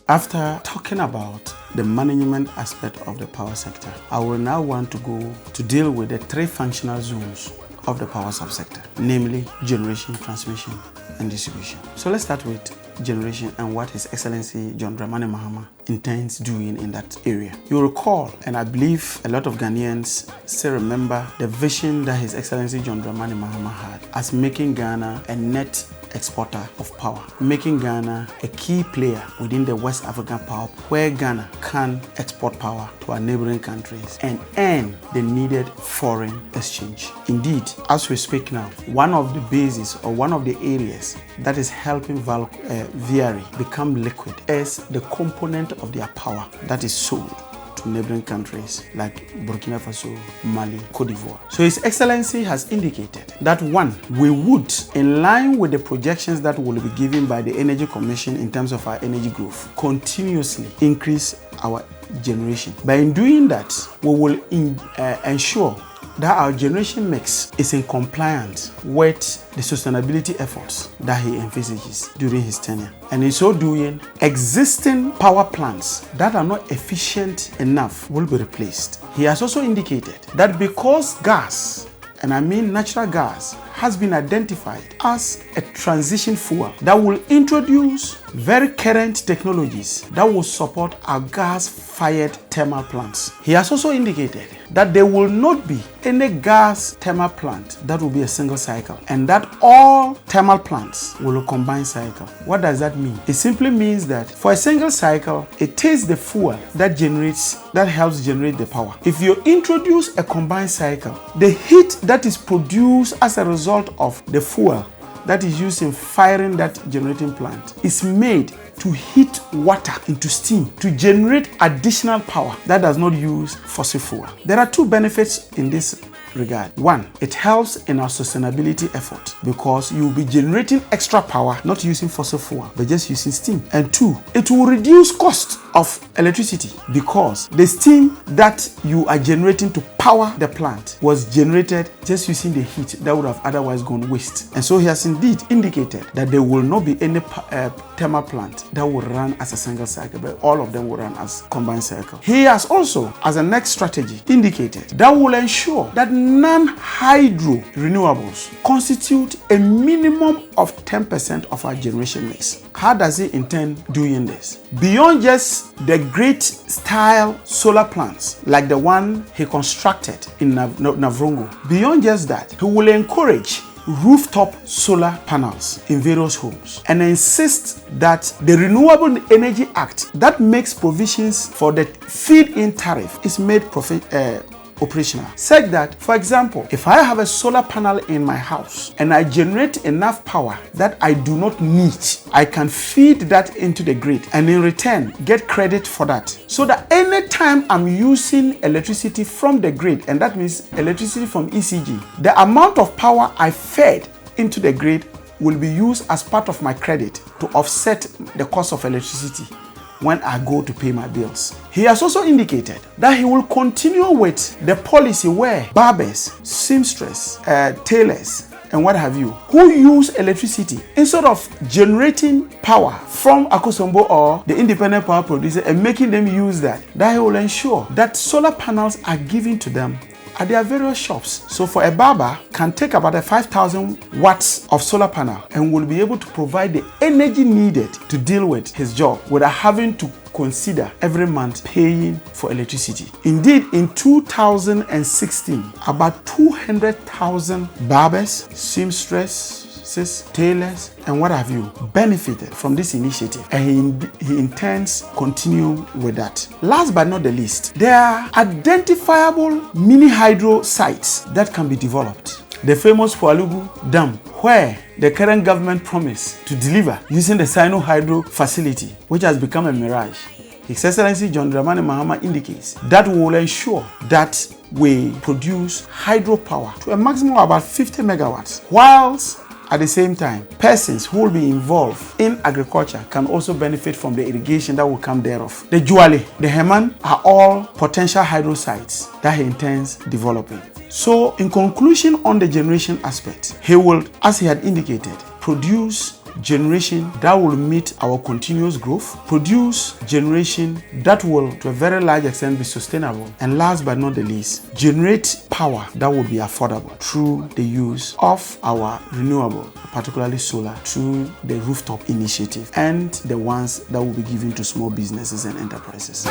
After talking about the management aspect of the power sector, I will now want to go to deal with the three functional zones of the power subsector, namely generation, transmission, and distribution. So let's start with generation and what His Excellency John Mahama intends doing in that area. You'll recall, and I believe a lot of Ghanaians still remember the vision that His Excellency John Mahama had as making Ghana a net exporter of power, making Ghana a key player within the West African power, where Ghana can export power to our neighboring countries and earn the needed foreign exchange. Indeed, as we speak now, one of the bases or one of the areas that is helping VRE become liquid is the component of their power that is sold to neighboring countries like Burkina Faso, Mali, Cote d'Ivoire. So His Excellency has indicated that one, we would, in line with the projections that will be given by the Energy Commission in terms of our energy growth, continuously increase our generation. By doing that, we will ensure that our generation mix is in compliance with the sustainability efforts that he envisages during his tenure. And in so doing, existing power plants that are not efficient enough will be replaced. He has also indicated that because gas, and I mean natural gas, has been identified as a transition fuel that will introduce very current technologies that will support our gas-fired thermal plants. He has also indicated that there will not be any gas thermal plant that will be a single cycle, and that all thermal plants will combine cycle. What does that mean? It simply means that for a single cycle, it is the fuel that helps generate the power. If you introduce a combined cycle, the heat that is produced as a result of the fuel that is used in firing that generating plant is made to heat water into steam to generate additional power that does not use fossil fuel. There are two benefits in this regard. One, it helps in our sustainability effort because you will be generating extra power not using fossil fuel but just using steam. And two, it will reduce cost of electricity because the steam that you are generating to power the plant was generated just using the heat that would have otherwise gone waste. And so he has indeed indicated that there will not be any thermal plant that will run as a single cycle, but all of them will run as combined cycle. He has also, as a next strategy, indicated that will ensure that non-hydro renewables constitute a minimum of 10% of our generation mix. How does he intend doing this? Beyond just the great style solar plants like the one he constructed in Navrongo, beyond just that, he will encourage rooftop solar panels in various homes and insist that the Renewable Energy Act that makes provisions for the feed-in tariff is made operational, such that, for example, if I have a solar panel in my house and I generate enough power that I do not need, I can feed that into the grid and in return get credit for that. So that anytime I'm using electricity from the grid, and that means electricity from ECG, the amount of power I fed into the grid will be used as part of my credit to offset the cost of electricity when I go to pay my bills. He has also indicated that he will continue with the policy where barbers, seamstresses, tailors, and what have you, who use electricity instead of generating power from Akosombo or the independent power producer and making them use that he will ensure that solar panels are given to them at their various shops. So for a barber can take about 5,000 watts of solar panel and will be able to provide the energy needed to deal with his job without having to consider every month paying for electricity. Indeed, in 2016, about 200,000 barbers, seamstresses, tailors, and what have you benefited from this initiative, and he intends continue with that. Last but not the least, there are identifiable mini hydro sites that can be developed. The famous Pualugu Dam, where the current government promised to deliver using the Sino Hydro facility, which has become a mirage. His Excellency John Mahama indicates that we will ensure that we produce hydropower to a maximum of about 50 megawatts, whilst at the same time, persons who will be involved in agriculture can also benefit from the irrigation that will come thereof. The Juale, the Heman are all potential hydro sites that he intends developing. So, in conclusion on the generation aspect, he will, as he had indicated, produce generation that will meet our continuous growth, produce generation that will to a very large extent be sustainable, and last but not the least, generate power that will be affordable through the use of our renewable, particularly solar, through the rooftop initiative and the ones that will be given to small businesses and enterprises.